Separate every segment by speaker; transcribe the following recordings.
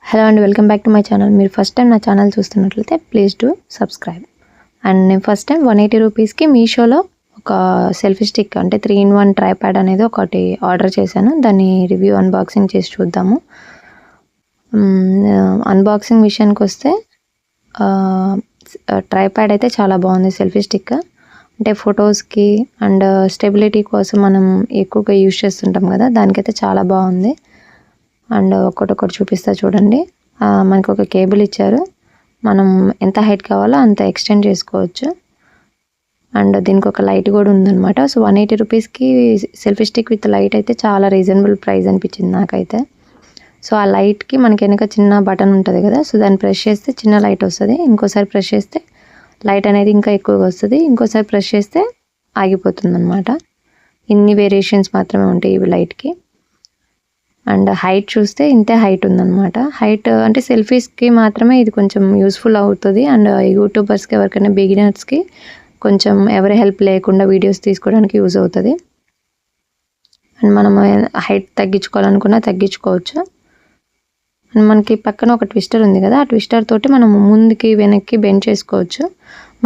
Speaker 1: Hello అండి, welcome back to my channel. మీరు first time నా ఛానల్ చూస్తున్నట్లయితే ప్లీజ్ డు సబ్స్క్రైబ్. అండ్ నేను ఫస్ట్ టైం 180 రూపీస్కి మీషోలో ఒక సెల్ఫీ స్టిక్ అంటే 3-in-1 ట్రైప్యాడ్ అనేది ఒకటి ఆర్డర్ చేశాను. దాన్ని రివ్యూ అన్బాక్సింగ్ చేసి చూద్దాము. అన్బాక్సింగ్ విషయానికి వస్తే ట్రైప్యాడ్ అయితే చాలా బాగుంది. సెల్ఫీ స్టిక్ అంటే ఫొటోస్కి అండ్ స్టెబిలిటీ కోసం మనం ఎక్కువగా యూజ్ చేస్తుంటాం కదా, దానికైతే చాలా బాగుంది. అండ్ ఒక్కొక్కటి చూపిస్తా చూడండి. మనకు ఒక కేబుల్ ఇచ్చారు, మనం ఎంత హైట్ కావాలో అంత ఎక్స్టెండ్ చేసుకోవచ్చు. అండ్ దీనికి ఒక లైట్ కూడా ఉందన్నమాట. సో 180 రూపీస్కి సెల్ఫీ స్టిక్ విత్ లైట్ అయితే చాలా రీజనబుల్ ప్రైస్ అనిపించింది నాకైతే. సో ఆ లైట్కి మనకి వెనక చిన్న బటన్ ఉంటుంది కదా, సో దాన్ని ప్రెస్ చేస్తే చిన్న లైట్ వస్తుంది. ఇంకోసారి ప్రెస్ చేస్తే లైట్ అనేది ఇంకా ఎక్కువగా వస్తుంది. ఇంకోసారి ప్రెస్ చేస్తే ఆగిపోతుంది అనమాట. ఇన్ని వేరియేషన్స్ మాత్రమే ఉంటాయి ఇవి లైట్కి. అండ్ హైట్ చూస్తే ఇంతే హైట్ ఉందన్నమాట. హైట్ అంటే సెల్ఫీస్కి మాత్రమే ఇది కొంచెం యూస్ఫుల్ అవుతుంది. అండ్ యూట్యూబర్స్కి ఎవరికైనా బిగినర్స్కి కొంచెం ఎవరి హెల్ప్ లేకుండా వీడియోస్ తీసుకోవడానికి యూజ్ అవుతుంది. అండ్ మనం హైట్ తగ్గించుకోవాలనుకున్నా తగ్గించుకోవచ్చు. అండ్ మనకి పక్కన ఒక ట్విస్టర్ ఉంది కదా, ఆ ట్విస్టర్ తోటి మనం ముందుకి వెనక్కి బెండ్ చేసుకోవచ్చు.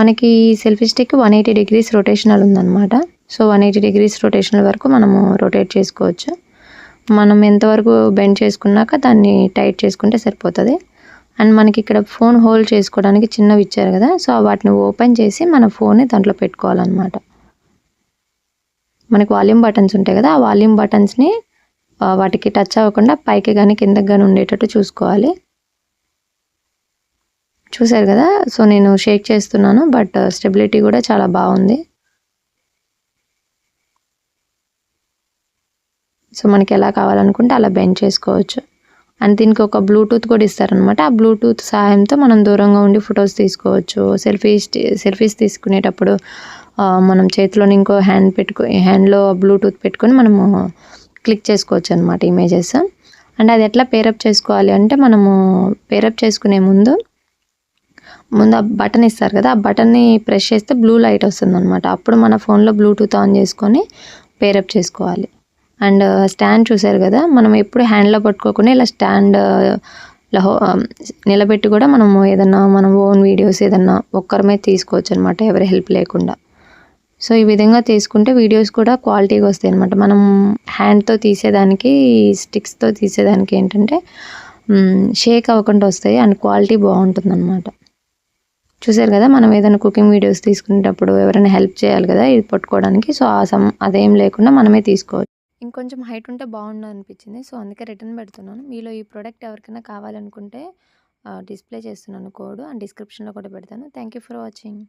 Speaker 1: మనకి సెల్ఫీ స్టిక్ 180 డిగ్రీస్ రొటేషనల్ ఉందన్నమాట. సో 180 డిగ్రీస్ రొటేషనల్ వరకు మనము రొటేట్ చేసుకోవచ్చు. మనం ఎంతవరకు బెండ్ చేసుకున్నాక దాన్ని టైట్ చేసుకుంటే సరిపోతుంది. అండ్ మనకి ఇక్కడ ఫోన్ హోల్డ్ చేసుకోవడానికి చిన్నవి ఇచ్చారు కదా, సో వాటిని ఓపెన్ చేసి మన ఫోన్ని దాంట్లో పెట్టుకోవాలన్నమాట. మనకి వాల్యూమ్ బటన్స్ ఉంటాయి కదా, ఆ వాల్యూమ్ బటన్స్ని వాటికి టచ్ అవ్వకుండా పైకి కానీ కిందకి కానీ ఉండేటట్టు చూసుకోవాలి. చూసారు కదా, సో నేను షేక్ చేస్తున్నాను, బట్ స్టెబిలిటీ కూడా చాలా బాగుంది. సో మనకి ఎలా కావాలనుకుంటే అలా బెండ్ చేసుకోవచ్చు. అండ్ దీనికి ఒక బ్లూటూత్ కూడా ఇస్తారనమాట. ఆ బ్లూటూత్ సహాయంతో మనం దూరంగా ఉండి ఫొటోస్ తీసుకోవచ్చు. సెల్ఫీస్ తీసుకునేటప్పుడు మనం చేతిలోని ఇంకో హ్యాండ్లో బ్లూటూత్ పెట్టుకొని మనము క్లిక్ చేసుకోవచ్చు అనమాట ఇమేజెస్. అండ్ అది ఎట్లా పేరప్ చేసుకోవాలి అంటే, మనము పేరప్ చేసుకునే ముందు ఆ బటన్ ఇస్తారు కదా, ఆ బటన్ని ప్రెస్ చేస్తే బ్లూ లైట్ వస్తుంది అనమాట. అప్పుడు మన ఫోన్లో బ్లూటూత్ ఆన్ చేసుకొని పేరప్ చేసుకోవాలి. అండ్ స్టాండ్ చూసారు కదా, మనం ఎప్పుడు హ్యాండ్లో పట్టుకోకుండా ఇలా స్టాండ్ నిలబెట్టి కూడా మనము ఏదన్నా మనం ఓన్ వీడియోస్ ఏదన్నా ఒక్కరమే తీసుకోవచ్చు అనమాట, ఎవరి హెల్ప్ లేకుండా. సో ఈ విధంగా తీసుకుంటే వీడియోస్ కూడా క్వాలిటీగా వస్తాయి అనమాట. మనం హ్యాండ్తో తీసేదానికి స్టిక్స్తో తీసేదానికి ఏంటంటే షేక్ అవ్వకుండా వస్తాయి అండ్ క్వాలిటీ బాగుంటుంది అనమాట. చూసారు కదా, మనం ఏదైనా కుకింగ్ వీడియోస్ తీసుకునేటప్పుడు ఎవరైనా హెల్ప్ చేయాలి కదా ఇది పట్టుకోవడానికి, సో అదేం లేకుండా మనమే తీసుకోవచ్చు. ఇంకొంచెం హైట్ ఉంటే బాగుండు అనిపించింది, సో అందుకే రిటర్న్ పెడుతున్నాను. మీలో ఈ ప్రోడక్ట్ ఎవరికైనా కావాలనుకుంటే డిస్ప్లే చేస్తున్నాను కోడ్, అండ్ డిస్క్రిప్షన్లో కూడా పెడతాను. Thank you for watching.